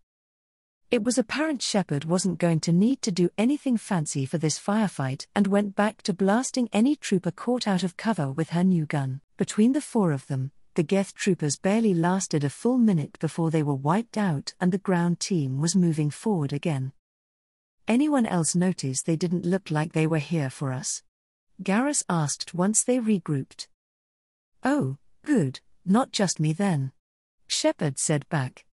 It was apparent Shepard wasn't going to need to do anything fancy for this firefight and went back to blasting any trooper caught out of cover with her new gun. Between the 4 of them, the Geth troopers barely lasted a full minute before they were wiped out and the ground team was moving forward again. Anyone else notice they didn't look like they were here for us? Garrus asked once they regrouped. Oh, good, not just me then. Shepard said back.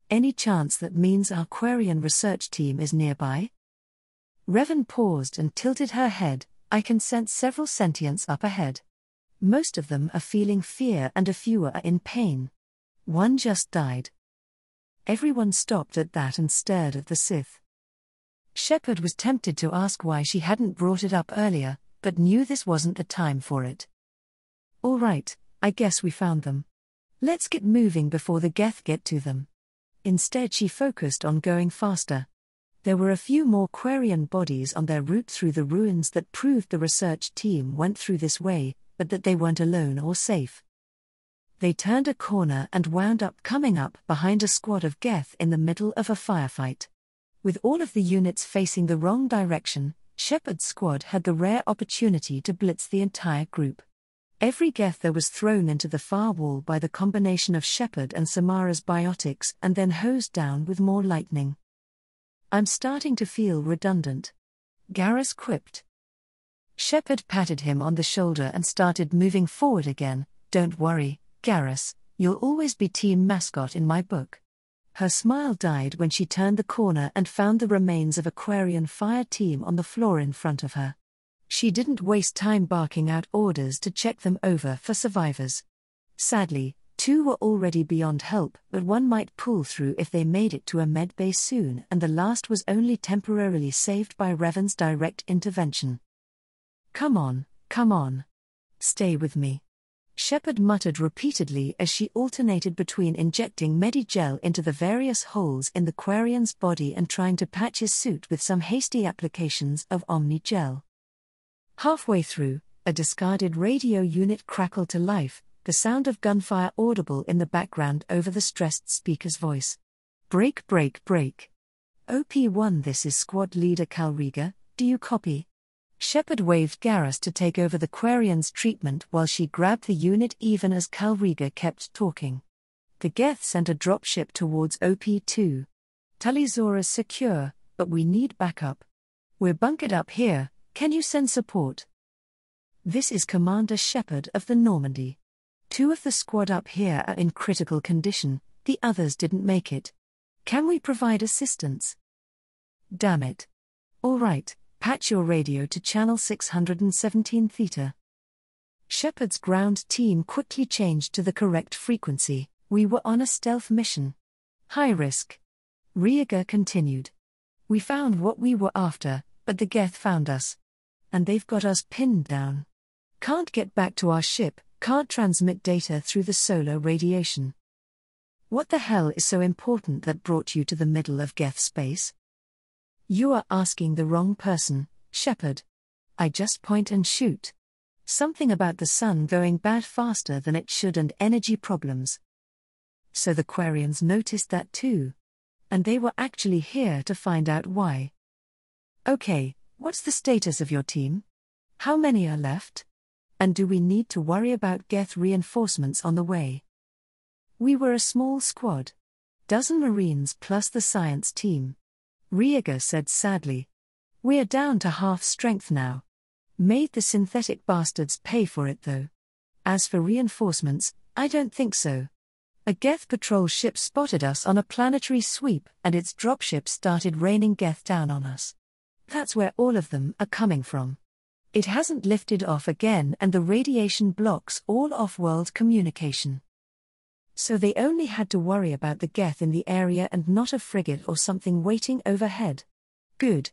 Any chance that means our Quarian research team is nearby? Revan paused and tilted her head. I can sense several sentients up ahead. Most of them are feeling fear and a few are in pain. One just died. Everyone stopped at that and stared at the Sith. Shepard was tempted to ask why she hadn't brought it up earlier, but knew this wasn't the time for it. All right, I guess we found them. Let's get moving before the Geth get to them. Instead she focused on going faster. There were a few more Quarian bodies on their route through the ruins that proved the research team went through this way, but that they weren't alone or safe. They turned a corner and wound up coming up behind a squad of Geth in the middle of a firefight. With all of the units facing the wrong direction, Shepard's squad had the rare opportunity to blitz the entire group. Every Geth there was thrown into the far wall by the combination of Shepard and Samara's biotics and then hosed down with more lightning. I'm starting to feel redundant. Garrus quipped. Shepard patted him on the shoulder and started moving forward again. Don't worry, Garrus, you'll always be team mascot in my book. Her smile died when she turned the corner and found the remains of a Quarian fire team on the floor in front of her. She didn't waste time barking out orders to check them over for survivors. Sadly, 2 were already beyond help, but 1 might pull through if they made it to a med bay soon, and the last was only temporarily saved by Revan's direct intervention. Come on. Stay with me. Shepard muttered repeatedly as she alternated between injecting Medigel into the various holes in the Quarian's body and trying to patch his suit with some hasty applications of Omni-Gel. Halfway through, a discarded radio unit crackled to life, the sound of gunfire audible in the background over the stressed speaker's voice. Break. OP1, this is squad leader Calriga, do you copy? Shepard waved Garrus to take over the Quarian's treatment while she grabbed the unit even as Calriga kept talking. The Geth sent a dropship towards OP2. Tullyzora's secure, but we need backup. We're bunkered up here. Can you send support? This is Commander Shepard of the Normandy. 2 of the squad up here are in critical condition, the others didn't make it. Can we provide assistance? Damn it. All right, patch your radio to channel 617 theta. Shepard's ground team quickly changed to the correct frequency. We were on a stealth mission. High risk. Rieger continued. We found what we were after, but the Geth found us. And they've got us pinned down. Can't get back to our ship, can't transmit data through the solar radiation. What the hell is so important that brought you to the middle of Geth space? You are asking the wrong person, Shepard. I just point and shoot. Something about the sun going bad faster than it should and energy problems. So the Quarians noticed that too. And they were actually here to find out why. Okay. What's the status of your team? How many are left? And do we need to worry about Geth reinforcements on the way? We were a small squad. 12 Marines plus the science team. Rieger said sadly. We're down to half strength now. Made the synthetic bastards pay for it though. As for reinforcements, I don't think so. A Geth patrol ship spotted us on a planetary sweep and its dropship started raining Geth down on us. That's where all of them are coming from. It hasn't lifted off again and the radiation blocks all off-world communication. So they only had to worry about the Geth in the area and not a frigate or something waiting overhead. Good.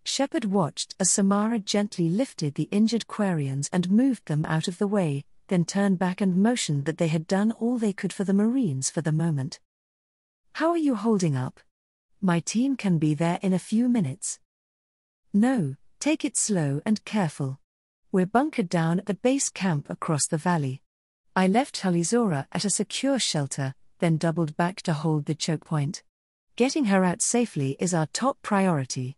Shepard watched as Samara gently lifted the injured Quarians and moved them out of the way, then turned back and motioned that they had done all they could for the Marines for the moment. How are you holding up? My team can be there in a few minutes. No, take it slow and careful. We're bunkered down at the base camp across the valley. I left Halizora at a secure shelter, then doubled back to hold the choke point. Getting her out safely is our top priority.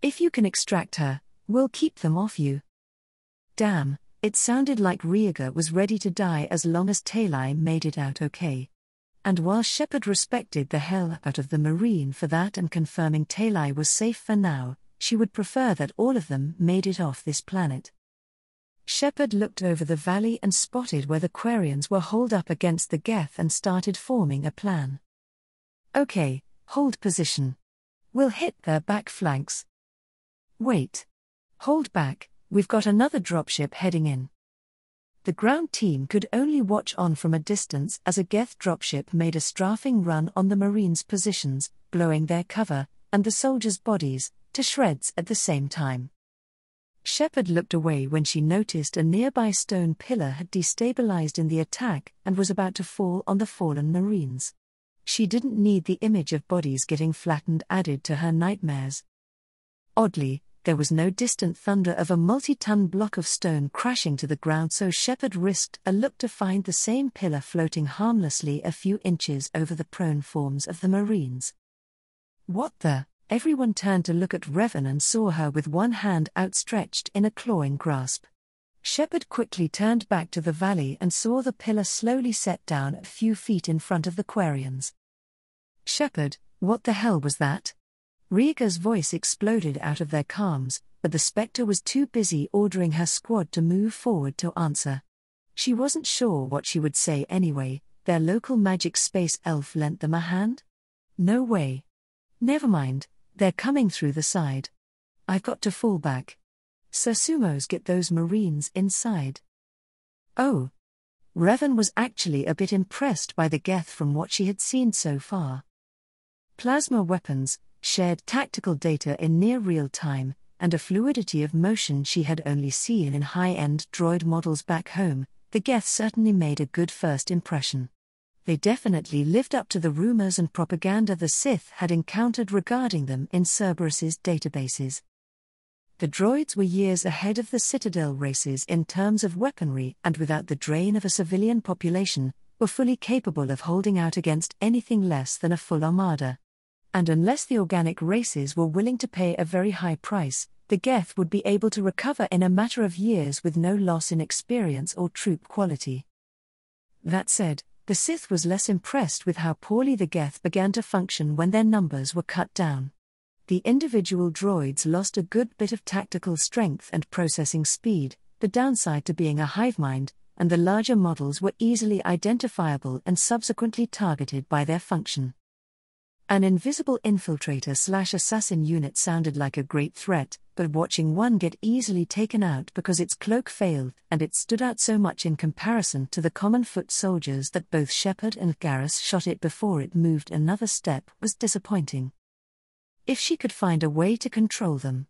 If you can extract her, we'll keep them off you. Damn, it sounded like Rieger was ready to die as long as Talai made it out okay. And while Shepard respected the hell out of the Marine for that and confirming Talai was safe for now, she would prefer that all of them made it off this planet. Shepard looked over the valley and spotted where the Quarians were holed up against the Geth and started forming a plan. Okay, hold position. We'll hit their back flanks. Wait. Hold back, we've got another dropship heading in. The ground team could only watch on from a distance as a Geth dropship made a strafing run on the Marines' positions, blowing their cover, and the soldiers' bodies, to shreds at the same time. Shepard looked away when she noticed a nearby stone pillar had destabilized in the attack and was about to fall on the fallen Marines. She didn't need the image of bodies getting flattened added to her nightmares. Oddly, there was no distant thunder of a multi-ton block of stone crashing to the ground, so Shepard risked a look to find the same pillar floating harmlessly a few inches over the prone forms of the Marines. What the? Everyone turned to look at Revan and saw her with one hand outstretched in a clawing grasp. Shepard quickly turned back to the valley and saw the pillar slowly set down a few feet in front of the Quarians. Shepard, what the hell was that? Rieger's voice exploded out of their calms, but the Spectre was too busy ordering her squad to move forward to answer. She wasn't sure what she would say anyway. Their local magic space elf lent them a hand? No way. Never mind, they're coming through the side. I've got to fall back. Sasumos, get those Marines inside. Oh. Revan was actually a bit impressed by the Geth from what she had seen so far. Plasma weapons, shared tactical data in near real time, and a fluidity of motion she had only seen in high-end droid models back home, the Geth certainly made a good first impression. They definitely lived up to the rumors and propaganda the Sith had encountered regarding them in Cerberus's databases. The droids were years ahead of the Citadel races in terms of weaponry and without the drain of a civilian population, were fully capable of holding out against anything less than a full armada. And unless the organic races were willing to pay a very high price, the Geth would be able to recover in a matter of years with no loss in experience or troop quality. That said, the Sith was less impressed with how poorly the Geth began to function when their numbers were cut down. The individual droids lost a good bit of tactical strength and processing speed, the downside to being a hive mind, and the larger models were easily identifiable and subsequently targeted by their function. An invisible infiltrator/assassin unit sounded like a great threat, but watching one get easily taken out because its cloak failed and it stood out so much in comparison to the common foot soldiers that both Shepard and Garrus shot it before it moved another step was disappointing. If she could find a way to control them.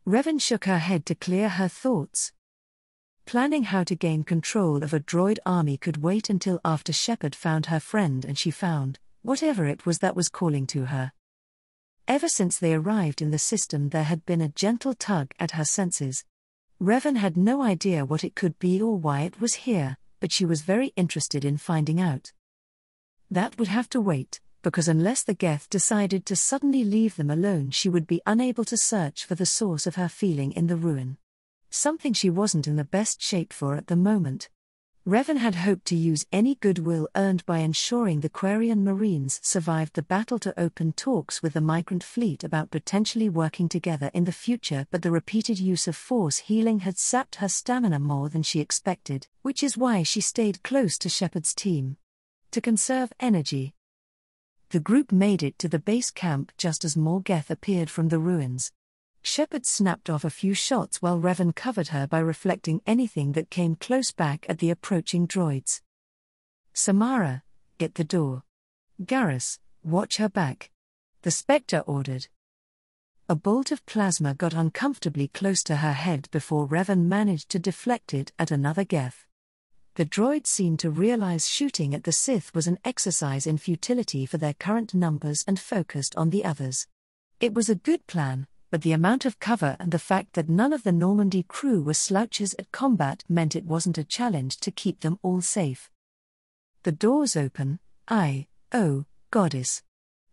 Revan shook her head to clear her thoughts. Planning how to gain control of a droid army could wait until after Shepard found her friend and she found whatever it was that was calling to her. Ever since they arrived in the system, there had been a gentle tug at her senses. Revan had no idea what it could be or why it was here, but she was very interested in finding out. That would have to wait, because unless the Geth decided to suddenly leave them alone, she would be unable to search for the source of her feeling in the ruin. Something she wasn't in the best shape for at the moment. Revan had hoped to use any goodwill earned by ensuring the Quarian Marines survived the battle to open talks with the migrant fleet about potentially working together in the future, but the repeated use of force healing had sapped her stamina more than she expected, which is why she stayed close to Shepard's team. To conserve energy. The group made it to the base camp just as more Geth appeared from the ruins. Shepard snapped off a few shots while Revan covered her by reflecting anything that came close back at the approaching droids. Samara, get the door. Garrus, watch her back. The Spectre ordered. A bolt of plasma got uncomfortably close to her head before Revan managed to deflect it at another Geth. The droids seemed to realize shooting at the Sith was an exercise in futility for their current numbers and focused on the others. It was a good plan, but the amount of cover and the fact that none of the Normandy crew were slouches at combat meant it wasn't a challenge to keep them all safe. The door's open, oh, goddess.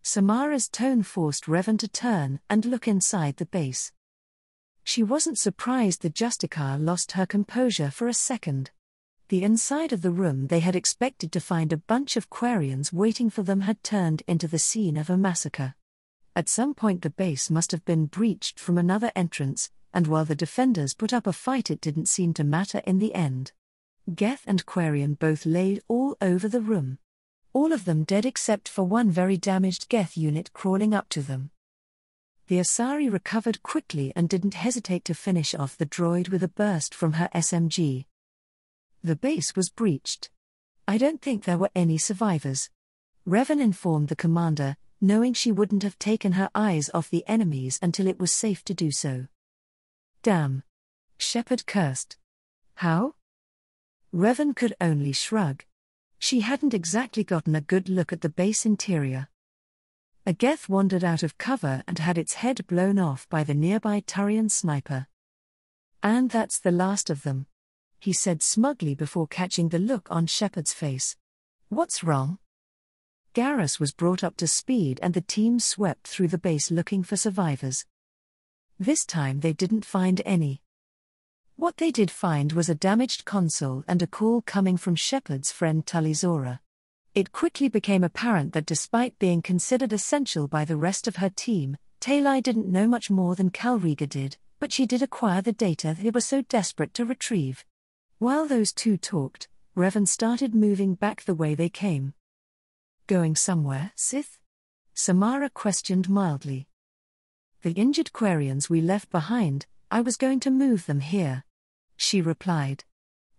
Samara's tone forced Revan to turn and look inside the base. She wasn't surprised the Justicar lost her composure for a second. The inside of the room they had expected to find a bunch of Quarians waiting for them had turned into the scene of a massacre. At some point the base must have been breached from another entrance, and while the defenders put up a fight it didn't seem to matter in the end. Geth and Quarian both laid all over the room. All of them dead except for one very damaged Geth unit crawling up to them. The Asari recovered quickly and didn't hesitate to finish off the droid with a burst from her SMG. The base was breached. I don't think there were any survivors. Revan informed the commander, knowing she wouldn't have taken her eyes off the enemies until it was safe to do so. Damn. Shepard cursed. How? Revan could only shrug. She hadn't exactly gotten a good look at the base interior. A Geth wandered out of cover and had its head blown off by the nearby Turian sniper. And that's the last of them, he said smugly before catching the look on Shepard's face. What's wrong? Garrus was brought up to speed and the team swept through the base looking for survivors. This time they didn't find any. What they did find was a damaged console and a call coming from Shepard's friend Talizora. It quickly became apparent that despite being considered essential by the rest of her team, Talai didn't know much more than Calriga did, but she did acquire the data they were so desperate to retrieve. While those two talked, Revan started moving back the way they came. Going somewhere, Sith? Samara questioned mildly. The injured Quarians we left behind, I was going to move them here. She replied.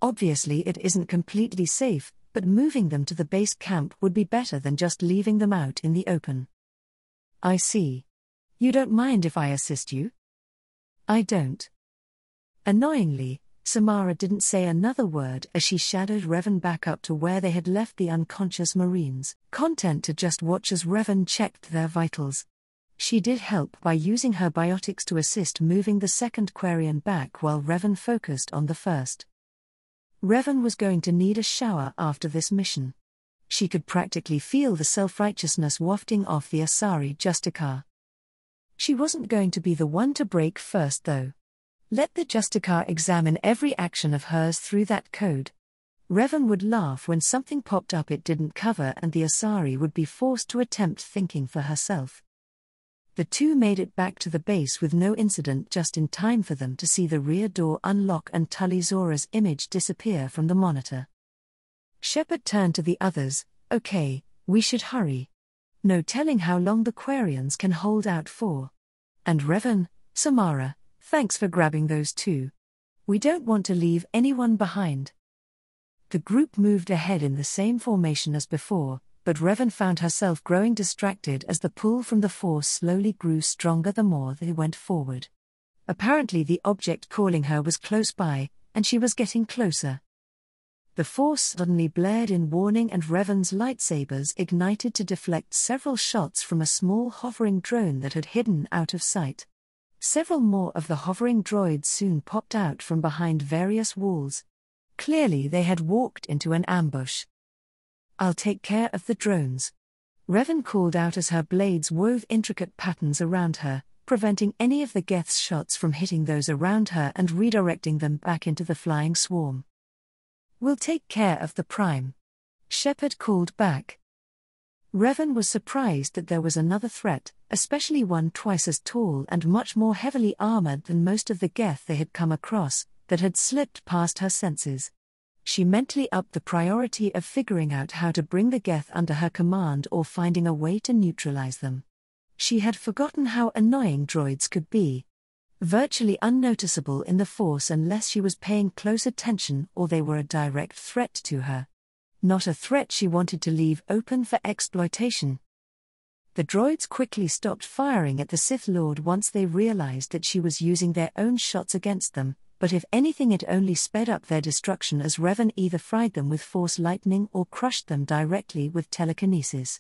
Obviously it isn't completely safe, but moving them to the base camp would be better than just leaving them out in the open. I see. You don't mind if I assist you? I don't. Annoyingly, Samara didn't say another word as she shadowed Revan back up to where they had left the unconscious Marines, content to just watch as Revan checked their vitals. She did help by using her biotics to assist moving the second Quarian back while Revan focused on the first. Revan was going to need a shower after this mission. She could practically feel the self-righteousness wafting off the Asari Justicar. She wasn't going to be the one to break first though. Let the Justicar examine every action of hers through that code. Revan would laugh when something popped up it didn't cover and the Asari would be forced to attempt thinking for herself. The two made it back to the base with no incident just in time for them to see the rear door unlock and Talizora's image disappear from the monitor. Shepard turned to the others, okay, we should hurry. No telling how long the Quarians can hold out for. And Revan, Samara, thanks for grabbing those two. We don't want to leave anyone behind. The group moved ahead in the same formation as before, but Revan found herself growing distracted as the pull from the Force slowly grew stronger the more they went forward. Apparently the object calling her was close by, and she was getting closer. The Force suddenly blared in warning and Revan's lightsabers ignited to deflect several shots from a small hovering drone that had hidden out of sight. Several more of the hovering droids soon popped out from behind various walls. Clearly they had walked into an ambush. I'll take care of the drones. Revan called out as her blades wove intricate patterns around her, preventing any of the Geth's shots from hitting those around her and redirecting them back into the flying swarm. We'll take care of the Prime. Shepard called back. Revan was surprised that there was another threat, especially one twice as tall and much more heavily armored than most of the Geth they had come across, that had slipped past her senses. She mentally upped the priority of figuring out how to bring the Geth under her command or finding a way to neutralize them. She had forgotten how annoying droids could be. Virtually unnoticeable in the Force unless she was paying close attention or they were a direct threat to her. Not a threat she wanted to leave open for exploitation. The droids quickly stopped firing at the Sith Lord once they realized that she was using their own shots against them, but if anything it only sped up their destruction as Revan either fried them with Force lightning or crushed them directly with telekinesis.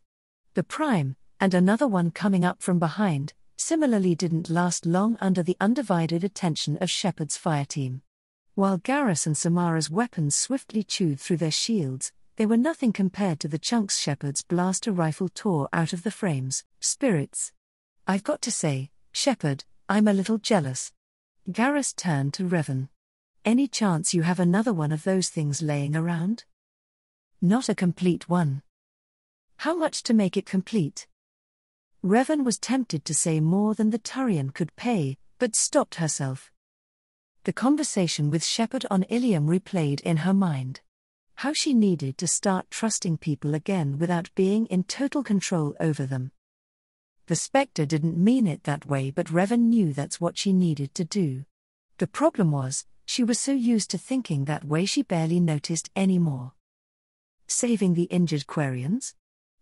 The Prime, and another one coming up from behind, similarly didn't last long under the undivided attention of Shepard's fireteam. While Garrus and Samara's weapons swiftly chewed through their shields, they were nothing compared to the chunks Shepard's blaster rifle tore out of the frames. Spirits. I've got to say, Shepard, I'm a little jealous. Garrus turned to Revan. Any chance you have another one of those things laying around? Not a complete one. How much to make it complete? Revan was tempted to say more than the Turian could pay, but stopped herself. The conversation with Shepard on Ilium replayed in her mind. How she needed to start trusting people again without being in total control over them. The Spectre didn't mean it that way, but Revan knew that's what she needed to do. The problem was, she was so used to thinking that way she barely noticed anymore. Saving the injured Quarians?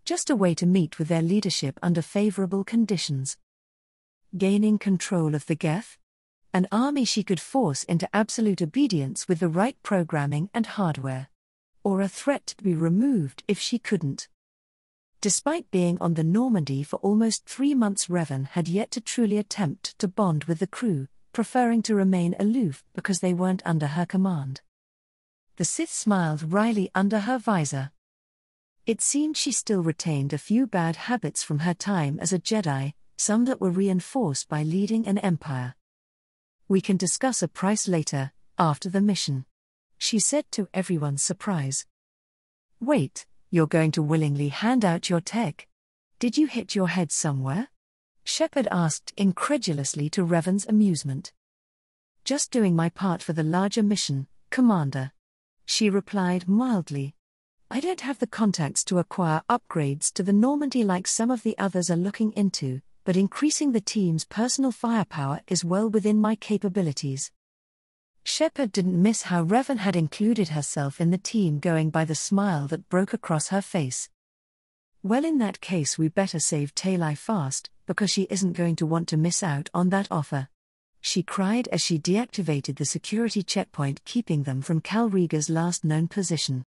Just a way to meet with their leadership under favorable conditions. Gaining control of the Geth? An army she could force into absolute obedience with the right programming and hardware. Or a threat to be removed if she couldn't. Despite being on the Normandy for almost 3 months, Revan had yet to truly attempt to bond with the crew, preferring to remain aloof because they weren't under her command. The Sith smiled wryly under her visor. It seemed she still retained a few bad habits from her time as a Jedi, some that were reinforced by leading an empire. We can discuss a price later, after the mission, she said to everyone's surprise. Wait, you're going to willingly hand out your tech? Did you hit your head somewhere? Shepard asked incredulously to Revan's amusement. Just doing my part for the larger mission, Commander. She replied mildly. I don't have the contacts to acquire upgrades to the Normandy like some of the others are looking into, but increasing the team's personal firepower is well within my capabilities. Shepard didn't miss how Revan had included herself in the team, going by the smile that broke across her face. Well, in that case we better save Talai fast, because she isn't going to want to miss out on that offer. She cried as she deactivated the security checkpoint keeping them from Cal Rieger's last known position.